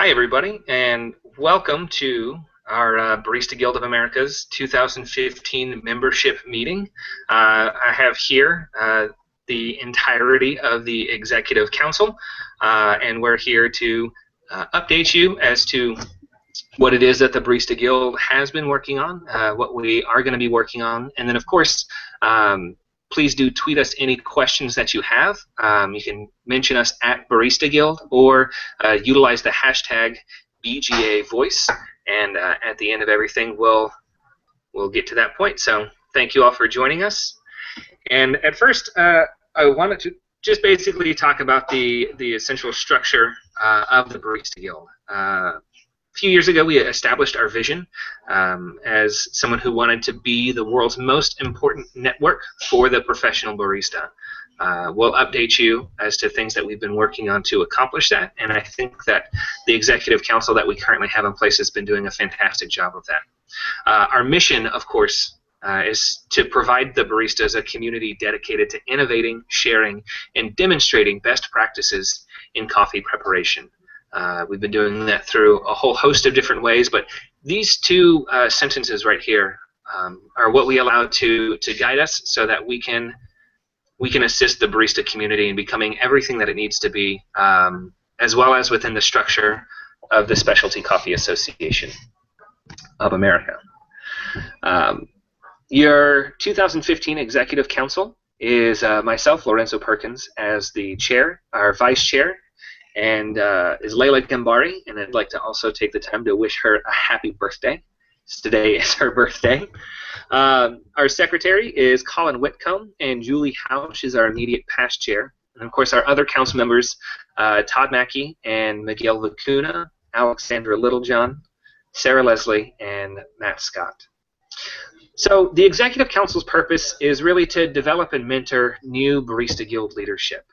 Hi, everybody, and welcome to our Barista Guild of America's 2015 membership meeting. I have here the entirety of the Executive Council, and we're here to update you as to what it is that the Barista Guild has been working on, what we are going to be working on, and then, of course, please do tweet us any questions that you have. You can mention us at Barista Guild or utilize the hashtag BGA voice, and at the end of everything, we'll get to that point. So thank you all for joining us. And at first, I wanted to just basically talk about the essential structure of the Barista Guild. A few years ago, we established our vision as someone who wanted to be the world's most important network for the professional barista. We'll update you as to things that we've been working on to accomplish that, and I think that the Executive Council that we currently have in place has been doing a fantastic job of that. Our mission, of course, is to provide the baristas a community dedicated to innovating, sharing, and demonstrating best practices in coffee preparation. We've been doing that through a whole host of different ways, but these two sentences right here are what we allow to guide us so that we can assist the barista community in becoming everything that it needs to be, as well as within the structure of the Specialty Coffee Association of America. Your 2015 Executive Council is myself, Lorenzo Perkins, as the chair, our vice chair, and is Layla Gambari, and I'd like to also take the time to wish her a happy birthday. Today is her birthday. Our secretary is Colin Whitcomb, and Julie Hausch is our immediate past chair. And of course, our other council members, Todd Mackey and Miguel Vicuna, Alexandra Littlejohn, Sarah Leslie, and Matt Scott. So the Executive Council's purpose is really to develop and mentor new Barista Guild leadership.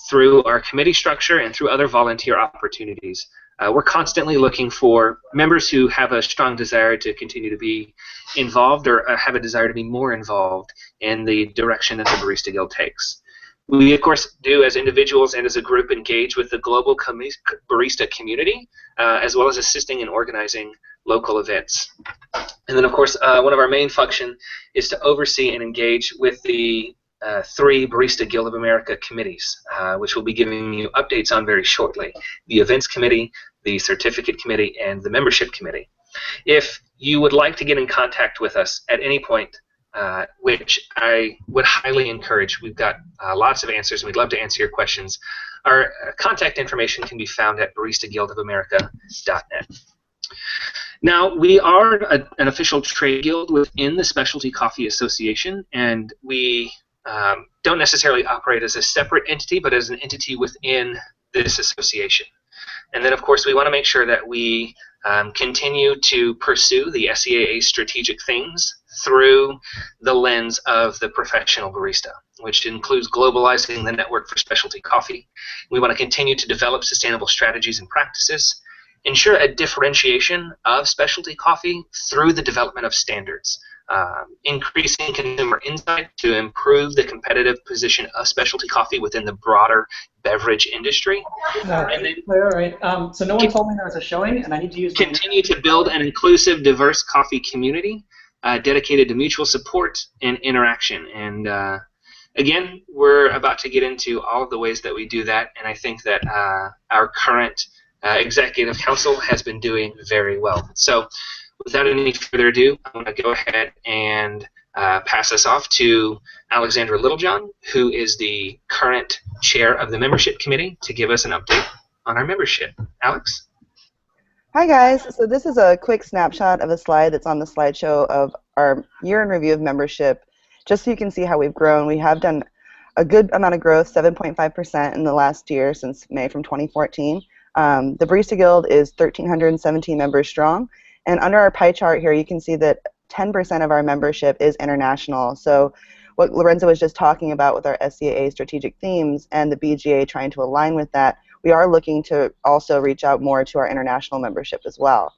Through our committee structure and through other volunteer opportunities. We're constantly looking for members who have a strong desire to continue to be involved or have a desire to be more involved in the direction that the Barista Guild takes. We, of course, do as individuals and as a group engage with the global barista community, as well as assisting and organizing local events. And then, of course, one of our main functions is to oversee and engage with the 3 Barista Guild of America committees, which we'll be giving you updates on very shortly. The Events Committee, the Certificate Committee, and the Membership Committee. If you would like to get in contact with us at any point, which I would highly encourage, we've got lots of answers, and we'd love to answer your questions. Our contact information can be found at baristaguildofamerica.net. Now, we are an official trade guild within the Specialty Coffee Association, and we don't necessarily operate as a separate entity, but as an entity within this association. And then, of course, we want to make sure that we continue to pursue the SCA strategic things through the lens of the professional barista, which includes globalizing the network for specialty coffee. We want to continue to develop sustainable strategies and practices, ensure a differentiation of specialty coffee through the development of standards, increasing consumer insight to improve the competitive position of specialty coffee within the broader beverage industry. And then all right. So no one told me there was a showing, and I need to use continue to build an inclusive, diverse coffee community dedicated to mutual support and interaction. And again, we're about to get into all of the ways that we do that, and I think that our current Executive Council has been doing very well. So without any further ado, I'm going to go ahead and pass us off to Alexandra Littlejohn, who is the current chair of the Membership Committee, to give us an update on our membership. Alex? Hi guys, so this is a quick snapshot of a slide that's on the slideshow of our year in review of membership, just so you can see how we've grown. We have done a good amount of growth, 7.5% in the last year since May from 2014. The Barista Guild is 1,317 members strong, and under our pie chart here you can see that 10% of our membership is international. So what Lorenzo was just talking about with our SCA strategic themes and the BGA trying to align with that, we are looking to also reach out more to our international membership as well.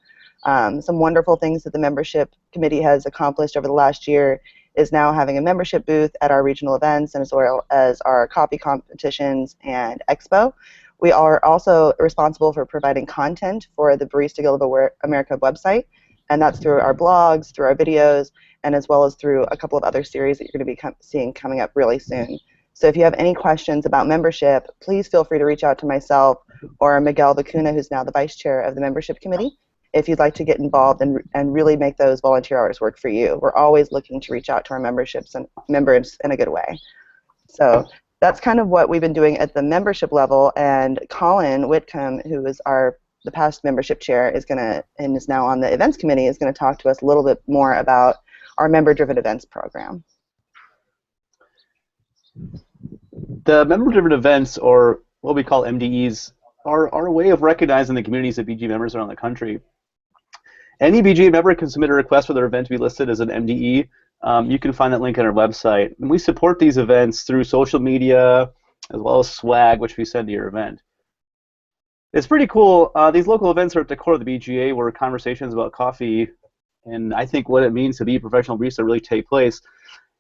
Some wonderful things that the membership committee has accomplished over the last year is now having a membership booth at our regional events, and as well as our coffee competitions and expo. We are also responsible for providing content for the Barista Guild of America website, and that's through our blogs, through our videos, and as well as through a couple of other series that you're going to be seeing coming up really soon. So if you have any questions about membership, please feel free to reach out to myself or Miguel Vicuna, who's now the vice chair of the membership committee, if you'd like to get involved and really make those volunteer hours work for you. We're always looking to reach out to our memberships and members in a good way. So that's kind of what we've been doing at the membership level, and Colin Whitcomb, who is the past membership chair, is now on the events committee, is going to talk to us a little bit more about our member-driven events program. The member-driven events, or what we call MDEs, are a way of recognizing the communities of BGA members around the country. Any BGA member can submit a request for their event to be listed as an MDE. You can find that link on our website. And we support these events through social media, as well as swag, which we send to your event. It's pretty cool. These local events are at the core of the BGA, where conversations about coffee and I think what it means to be a professional barista really take place.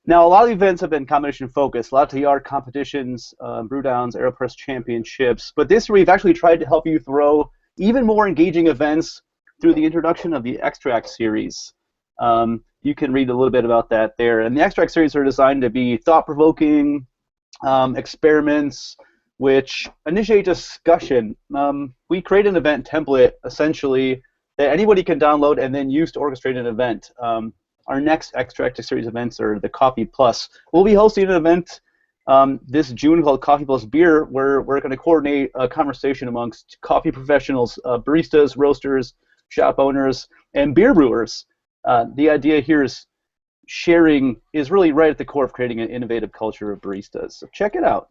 Now, a lot of events have been competition focused, latte art competitions, brew downs, AeroPress championships. But this year, we've actually tried to help you throw even more engaging events through the introduction of the Extract series. You can read a little bit about that there. And the Extract series are designed to be thought-provoking experiments which initiate discussion. We create an event template, essentially, that anybody can download and then use to orchestrate an event. Our next Extract series events are the Coffee Plus. We'll be hosting an event this June called Coffee Plus Beer, where we're going to coordinate a conversation amongst coffee professionals, baristas, roasters, shop owners, and beer brewers. The idea here is sharing is really right at the core of creating an innovative culture of baristas. So check it out.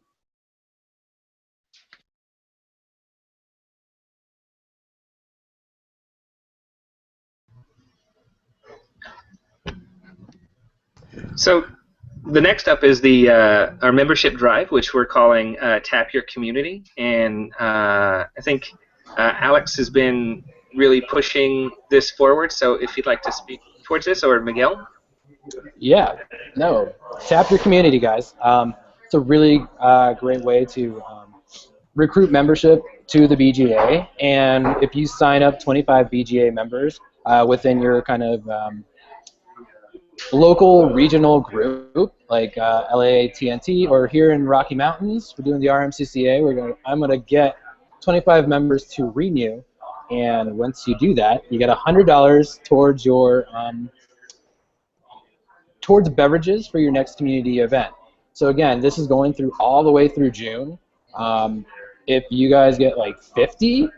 So the next up is our membership drive, which we're calling Tap Your Community, and I think Alex has been really pushing this forward. So if you'd like to speak towards this, or Miguel. Yeah, no, tap your community, guys. It's a really great way to recruit membership to the BGA, and if you sign up 25 BGA members within your kind of local regional group, like LA TNT, or here in Rocky Mountains, we're doing the RMCCA. I'm gonna get 25 members to renew, and once you do that, you get $100 towards your towards beverages for your next community event. So again, this is going through all the way through June. If you guys get like 50,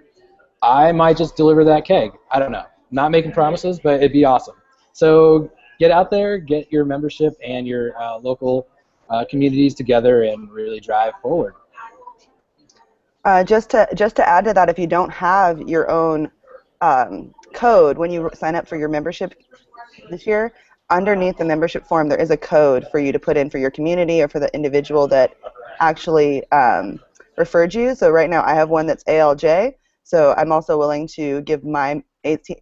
I might just deliver that keg. I don't know. Not making promises, but it'd be awesome. So get out there, get your membership and your local communities together, and really drive forward. Just to add to that, if you don't have your own code when you sign up for your membership this year, underneath the membership form there is a code for you to put in for your community or for the individual that actually referred you. So right now I have one that's ALJ, so I'm also willing to give my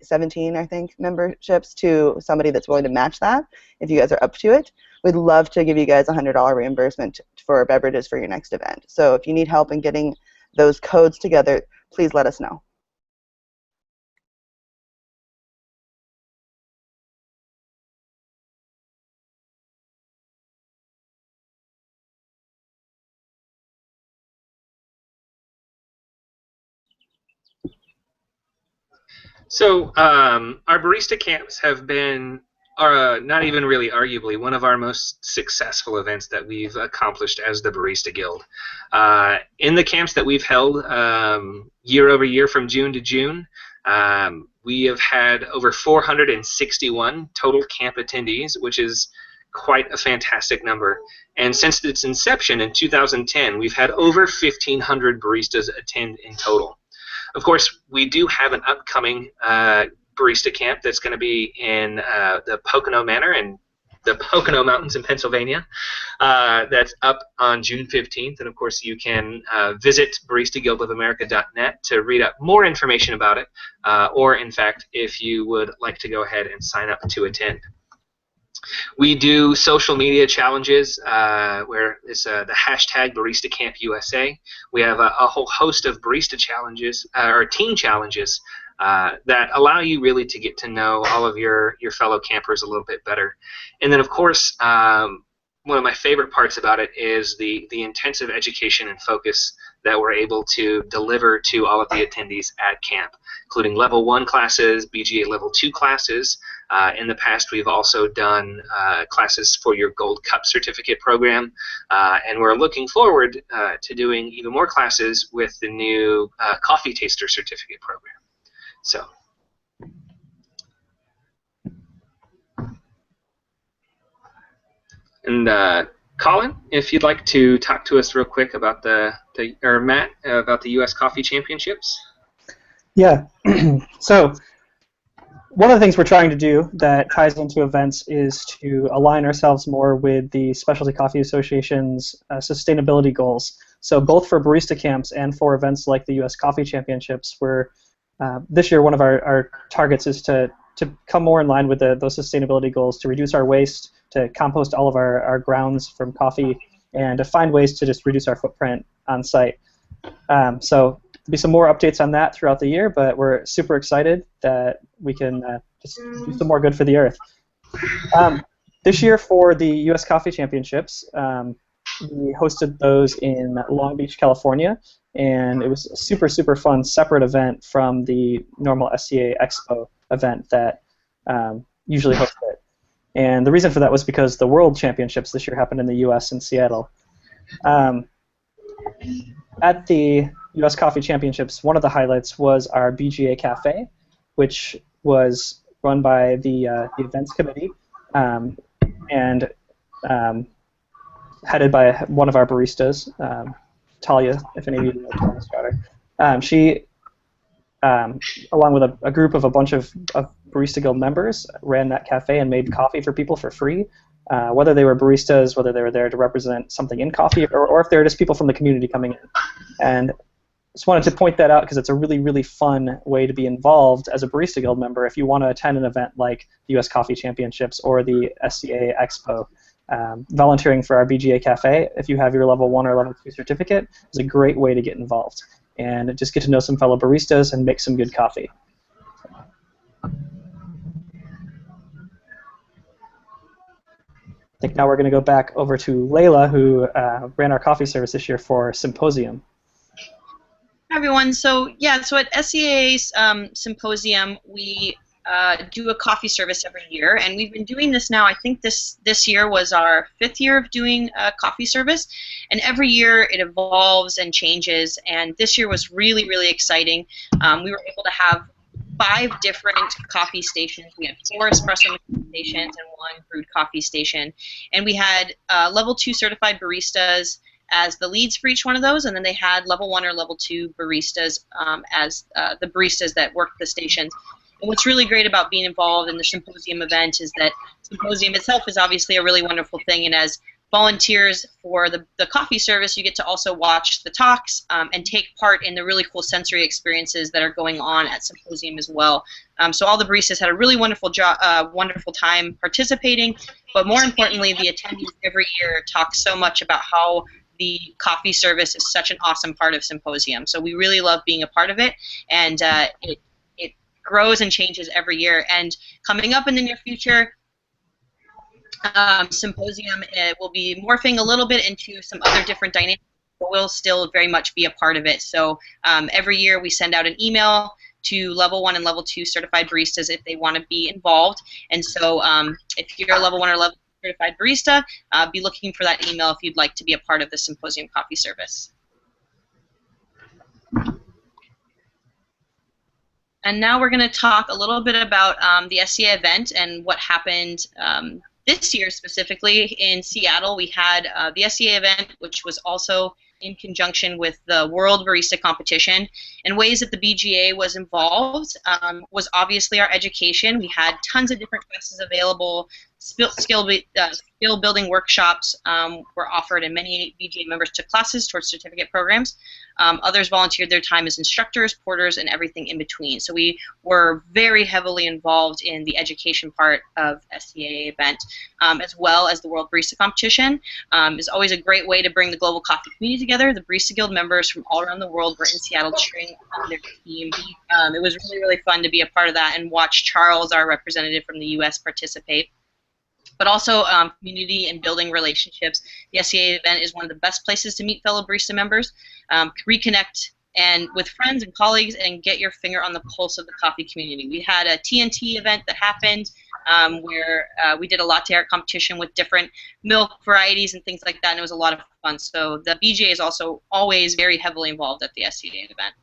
17, I think, memberships to somebody that's willing to match that if you guys are up to it. We'd love to give you guys a $100 reimbursement for beverages for your next event. So if you need help in getting those codes together, please let us know. So our barista camps have been, not even really arguably, one of our most successful events that we've accomplished as the Barista Guild. In the camps that we've held year over year from June to June, we have had over 461 total camp attendees, which is quite a fantastic number. And since its inception in 2010, we've had over 1,500 baristas attend in total. Of course, we do have an upcoming barista camp that's going to be in the Pocono Manor in the Pocono Mountains in Pennsylvania. That's up on June 15th, and of course you can visit baristaguildofamerica.net to read up more information about it, or in fact, if you would like to go ahead and sign up to attend. We do social media challenges where it's the hashtag Barista Camp USA. We have a whole host of barista challenges or team challenges that allow you really to get to know all of your fellow campers a little bit better. And then, of course, one of my favorite parts about it is the intensive education and focus that we're able to deliver to all of the attendees at camp, including level 1 classes, BGA level 2 classes. In the past, we've also done classes for your Gold Cup certificate program, and we're looking forward to doing even more classes with the new coffee taster certificate program. So. And Colin, if you'd like to talk to us real quick about or Matt, about the U.S. Coffee Championships. Yeah. So one of the things we're trying to do that ties into events is to align ourselves more with the Specialty Coffee Association's sustainability goals. So both for barista camps and for events like the U.S. Coffee Championships, this year one of our targets is to come more in line with those sustainability goals, to reduce our waste, to compost all of our grounds from coffee, and to find ways to just reduce our footprint on site. So there'll be some more updates on that throughout the year, but we're super excited that we can just do some more good for the earth. This year for the U.S. Coffee Championships, we hosted those in Long Beach, California, and it was a super, super fun separate event from the normal SCA Expo event that usually hosts it. And the reason for that was because the World Championships this year happened in the U.S. in Seattle. At the U.S. Coffee Championships, one of the highlights was our BGA Cafe, which was run by the events committee and headed by one of our baristas, Talia, if any of you know Talia's daughter. She, along with a group of a bunch of Barista Guild members, ran that cafe and made coffee for people for free, whether they were baristas, whether they were there to represent something in coffee, or if they were just people from the community coming in. And just wanted to point that out because it's a really, really fun way to be involved as a Barista Guild member if you want to attend an event like the U.S. Coffee Championships or the SCA Expo. Volunteering for our BGA Cafe, if you have your level 1 or level 2 certificate, is a great way to get involved and just get to know some fellow baristas and make some good coffee. I think now we're going to go back over to Layla, who ran our coffee service this year for Symposium. Hi everyone. So at SCA's Symposium, we do a coffee service every year, and we've been doing this now. I think this year was our 5th year of doing a coffee service, and every year it evolves and changes, and this year was really, really exciting. We were able to have 5 different coffee stations. We had 4 espresso stations and 1 brewed coffee station, and we had level 2 certified baristas as the leads for each one of those, and then they had level 1 or level 2 baristas as the baristas that worked the stations. And what's really great about being involved in the Symposium event is that Symposium itself is obviously a really wonderful thing, and as volunteers for the coffee service, you get to also watch the talks and take part in the really cool sensory experiences that are going on at Symposium as well. So all the baristas had a really wonderful time participating, but more importantly, the attendees every year talk so much about how the coffee service is such an awesome part of Symposium. So we really love being a part of it, and it grows and changes every year. And coming up in the near future, Symposium will be morphing a little bit into some other different dynamics, but we'll still very much be a part of it. So every year we send out an email to level 1 and level 2 certified baristas if they want to be involved. And so if you're a level 1 or level 2 certified barista, be looking for that email if you'd like to be a part of the Symposium coffee service. And now we're going to talk a little bit about the SCA event and what happened this year specifically in Seattle. We had the SCA event, which was also in conjunction with the World Barista Competition. And ways that the BGA was involved was obviously our education. We had tons of different classes available skill building workshops were offered, and many BGA members took classes towards certificate programs. Others volunteered their time as instructors, porters, and everything in between. So we were very heavily involved in the education part of SCA event, as well as the World Barista Competition. It's always a great way to bring the global coffee community together. The Barista Guild members from all around the world were in Seattle cheering on their team. It was really, really fun to be a part of that and watch Charles, our representative from the U.S., participate. But also community and building relationships. The SCA event is one of the best places to meet fellow barista members, reconnect and with friends and colleagues, and get your finger on the pulse of the coffee community. We had a TNT event that happened where we did a latte art competition with different milk varieties and things like that, and it was a lot of fun. So the BGA is also always very heavily involved at the SCA event.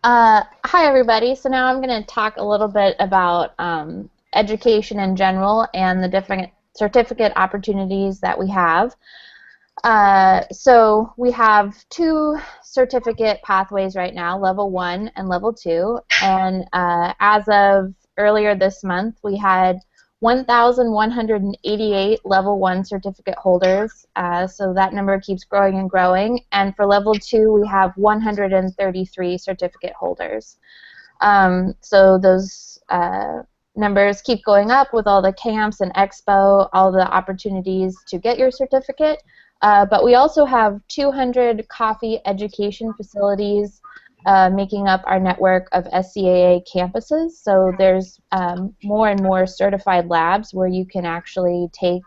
Hi everybody. So now I'm going to talk a little bit about education in general and the different certificate opportunities that we have. So we have 2 certificate pathways right now, level 1 and level 2, and as of earlier this month we had 1,188 level 1 certificate holders, so that number keeps growing and growing, and for level 2 we have 133 certificate holders. So those numbers keep going up with all the camps and expo, all the opportunities to get your certificate, but we also have 200 coffee education facilities making up our network of SCAA campuses. So there's more and more certified labs where you can actually take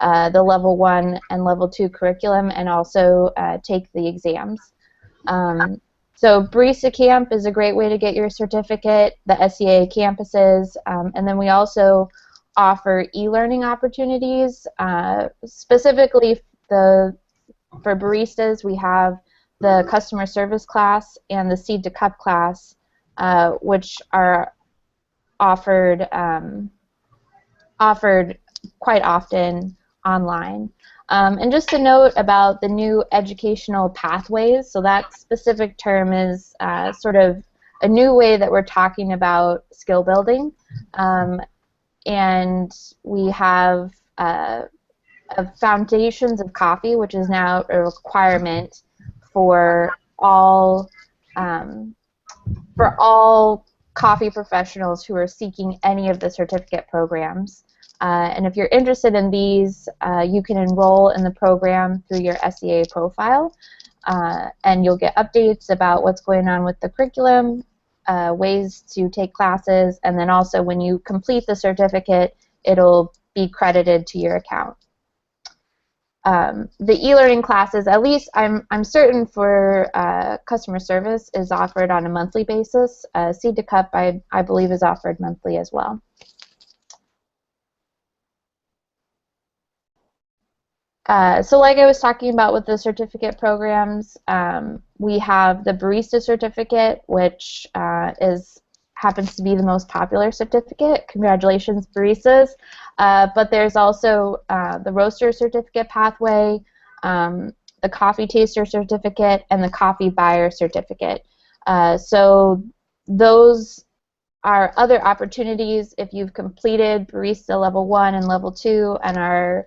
the level 1 and level 2 curriculum and also take the exams. So Barista Camp is a great way to get your certificate, the SCAA campuses, and then we also offer e-learning opportunities. Specifically for baristas, we have the customer service class and the seed to cup class, which are offered quite often online. And just a note about the new educational pathways, so that specific term is sort of a new way that we're talking about skill building. And we have Foundations of Coffee, which is now a requirement for all coffee professionals who are seeking any of the certificate programs. And if you're interested in these, you can enroll in the program through your SCA profile, and you'll get updates about what's going on with the curriculum, ways to take classes, and then also when you complete the certificate, it'll be credited to your account. The e-learning classes, at least I'm certain for customer service, is offered on a monthly basis. Seed to Cup, I believe, is offered monthly as well. So like I was talking about with the certificate programs, we have the Barista Certificate, which happens to be the most popular certificate. Congratulations, baristas. But there's also the Roaster Certificate pathway, the Coffee Taster Certificate, and the Coffee Buyer Certificate. So those are other opportunities if you've completed Barista Level 1 and Level 2 and are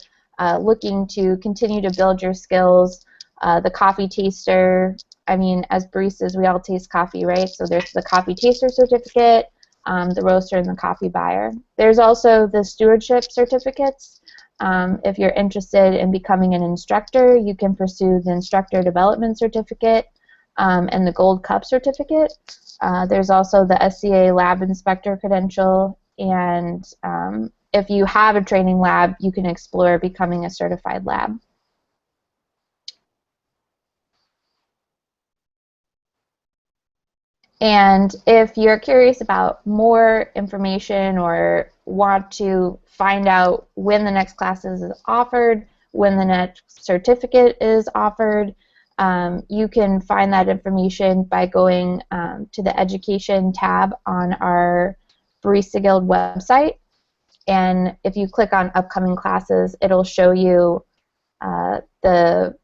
looking to continue to build your skills. The Coffee Taster, I mean, as baristas, we all taste coffee, right? So there's the Coffee Taster Certificate, the Roaster, and the Coffee Buyer. There's also the Stewardship Certificates. If you're interested in becoming an instructor, you can pursue the Instructor Development Certificate and the Gold Cup Certificate. There's also the SCA Lab Inspector Credential, and if you have a training lab, you can explore becoming a certified lab. And if you're curious about more information or want to find out when the next classes is offered, when the next certificate is offered, you can find that information by going to the Education tab on our Barista Guild website. And if you click on Upcoming Classes, it'll show you the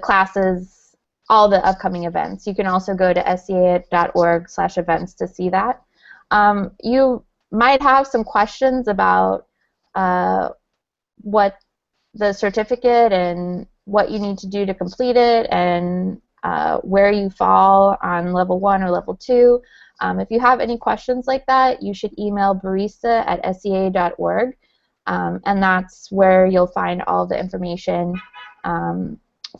classes all the upcoming events. You can also go to scaa.org/events to see that. You might have some questions about what the certificate and what you need to do to complete it, and where you fall on level 1 or level 2. If you have any questions like that, you should email barista@scaa.org, and that's where you'll find all the information.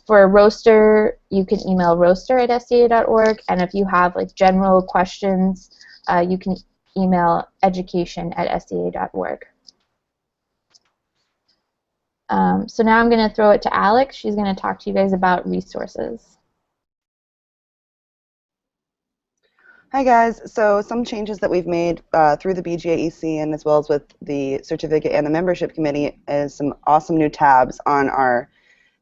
For a roaster, you can email roaster@scaa.org, and if you have like general questions, you can email education@scaa.org. So now I'm going to throw it to Alex. She's going to talk to you guys about resources. Hi guys, so some changes that we've made through the BGA EC and as well as with the certificate and the membership committee is some awesome new tabs on our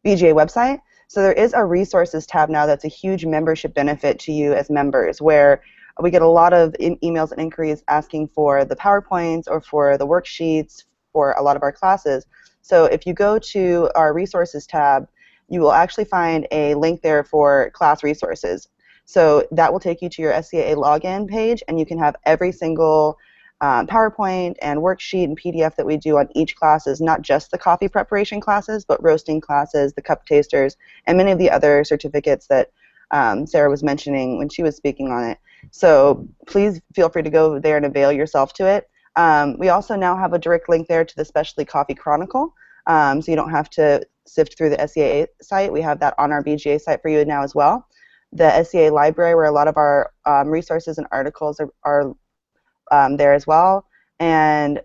BGA website. So there is a resources tab now that's a huge membership benefit to you as members, where we get a lot of emails and inquiries asking for the PowerPoints or for the worksheets for a lot of our classes. So if you go to our resources tab, you will actually find a link there for class resources. So that will take you to your SCA login page, and you can have every single PowerPoint and worksheet and PDF that we do on each classes, not just the coffee preparation classes, but roasting classes, the cup tasters, and many of the other certificates that Sarah was mentioning when she was speaking on it. So please feel free to go there and avail yourself to it. We also now have a direct link there to the Specialty Coffee Chronicle, so you don't have to sift through the SCA site. We have that on our BGA site for you now as well. The SCA library, where a lot of our resources and articles are there as well. And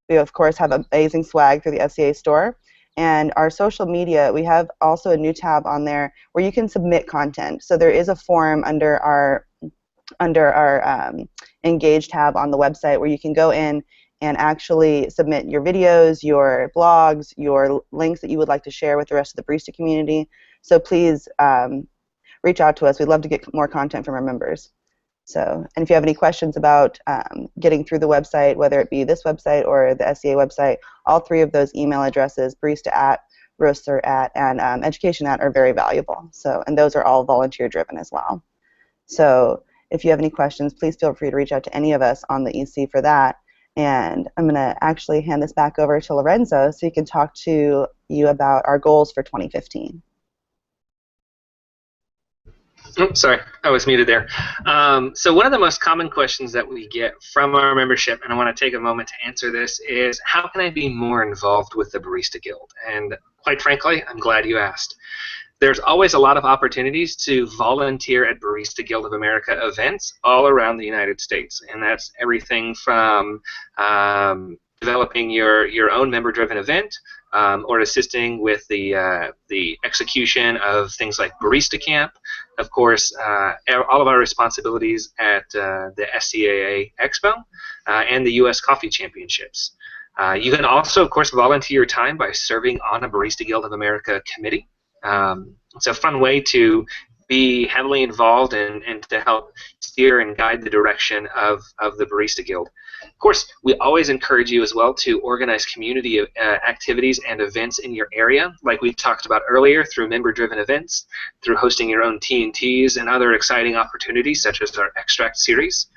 we, of course, have amazing swag through the SCA store. And our social media, we have also a new tab on there where you can submit content. So there is a form under our Engage tab on the website where you can go in and actually submit your videos, your blogs, your links that you would like to share with the rest of the barista community. So please reach out to us. We'd love to get more content from our members. So, and if you have any questions about getting through the website, whether it be this website or the SCA website, all three of those email addresses, barista@, roaster@, and education@ are very valuable. So, and those are all volunteer driven as well. So if you have any questions, please feel free to reach out to any of us on the EC for that. And I'm going to actually hand this back over to Lorenzo so he can talk to you about our goals for 2015. Oh, sorry, I was muted there. So one of the most common questions that we get from our membership, and I want to take a moment to answer this, is how can I be more involved with the Barista Guild? And quite frankly, I'm glad you asked. There's always a lot of opportunities to volunteer at Barista Guild of America events all around the United States, and that's everything from developing your own member-driven event, or assisting with the execution of things like Barista Camp. Of course, all of our responsibilities at the SCAA Expo and the U.S. Coffee Championships. You can also, of course, volunteer your time by serving on a Barista Guild of America committee. It's a fun way to be heavily involved and to help steer and guide the direction of the Barista Guild. Of course, we always encourage you as well to organize community activities and events in your area, like we talked about earlier, through member-driven events, through hosting your own T&Ts and other exciting opportunities such as our Extract series.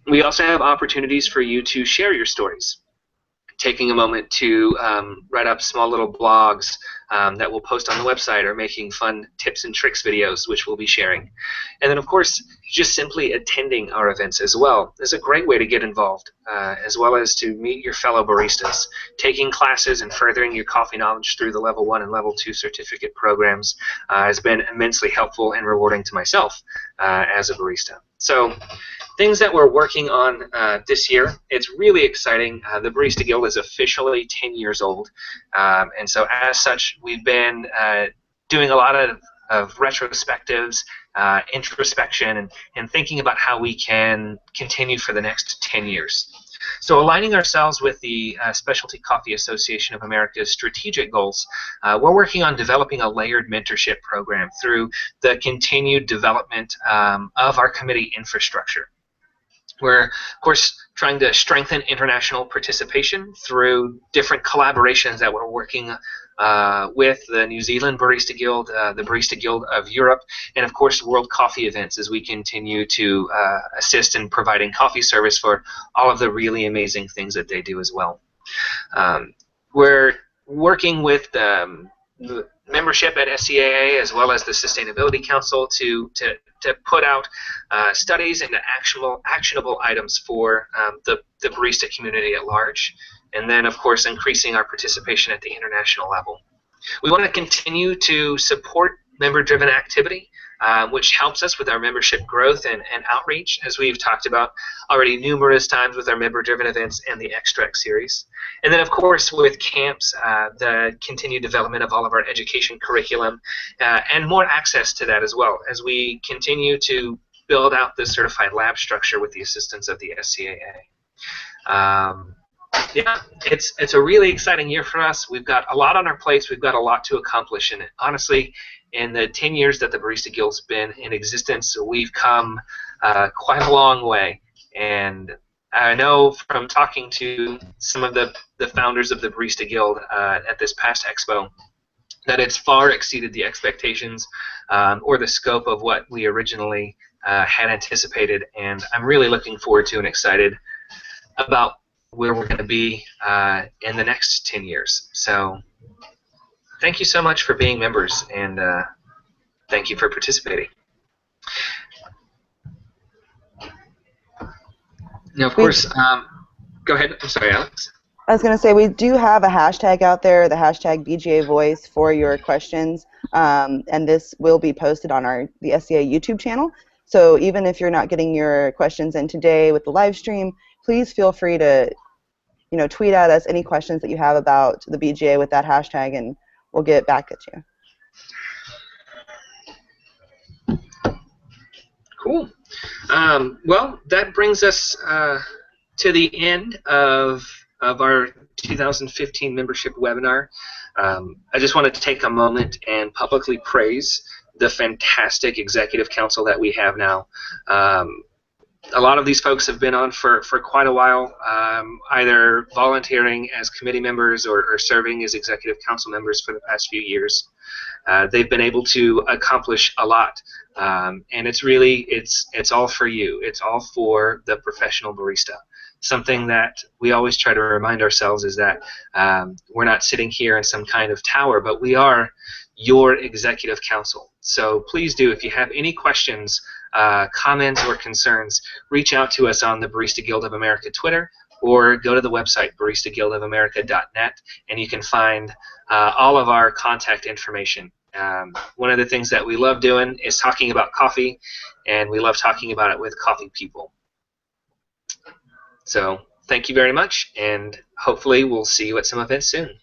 We also have opportunities for you to share your stories, taking a moment to write up small little blogs that we'll post on the website, or making fun tips and tricks videos, which we'll be sharing. And then, of course, just simply attending our events as well is a great way to get involved, as well as to meet your fellow baristas. Taking classes and furthering your coffee knowledge through the Level 1 and Level 2 certificate programs has been immensely helpful and rewarding to myself as a barista. So, things that we're working on this year, it's really exciting. The Barista Guild is officially 10 years old, and so as such, we've been doing a lot of retrospectives, introspection, and thinking about how we can continue for the next 10 years. So aligning ourselves with the Specialty Coffee Association of America's strategic goals, we're working on developing a layered mentorship program through the continued development of our committee infrastructure. We're, of course, trying to strengthen international participation through different collaborations that we're working with the New Zealand Barista Guild, the Barista Guild of Europe, and of course World Coffee Events as we continue to assist in providing coffee service for all of the really amazing things that they do as well. We're working with the membership at SCAA as well as the Sustainability Council to put out studies and actionable items for the barista community at large, and then of course increasing our participation at the international level. We want to continue to support member-driven activity, which helps us with our membership growth and outreach, as we've talked about already numerous times with our member-driven events and the Extract series. And then, of course, with camps, the continued development of all of our education curriculum and more access to that as well, as we continue to build out the certified lab structure with the assistance of the SCAA. Yeah, it's a really exciting year for us. We've got a lot on our plates. We've got a lot to accomplish, and honestly, in the 10 years that the Barista Guild's been in existence, we've come quite a long way. And I know from talking to some of the founders of the Barista Guild at this past expo that it's far exceeded the expectations or the scope of what we originally had anticipated. And I'm really looking forward to and excited about where we're going to be in the next 10 years. So thank you so much for being members, and thank you for participating. Now, of course, go ahead. I'm sorry, Alex. I was going to say, we do have a hashtag out there, the hashtag BGA Voice, for your questions, and this will be posted on the SCA YouTube channel. So even if you're not getting your questions in today with the live stream, please feel free to tweet at us any questions that you have about the BGA with that hashtag, and we'll get back at you. Cool. Well, that brings us to the end of our 2015 membership webinar. I just wanted to take a moment and publicly praise the fantastic executive council that we have now. A lot of these folks have been on for quite a while, either volunteering as committee members or serving as executive council members for the past few years. They've been able to accomplish a lot, and it's all for you. It's all for the professional barista. Something that we always try to remind ourselves is that we're not sitting here in some kind of tower, but we are your executive council. So please do, if you have any questions, comments, or concerns, reach out to us on the Barista Guild of America Twitter, or go to the website baristaguildofamerica.net, and you can find all of our contact information. One of the things that we love doing is talking about coffee, and we love talking about it with coffee people. So thank you very much, and hopefully we'll see you at some events soon.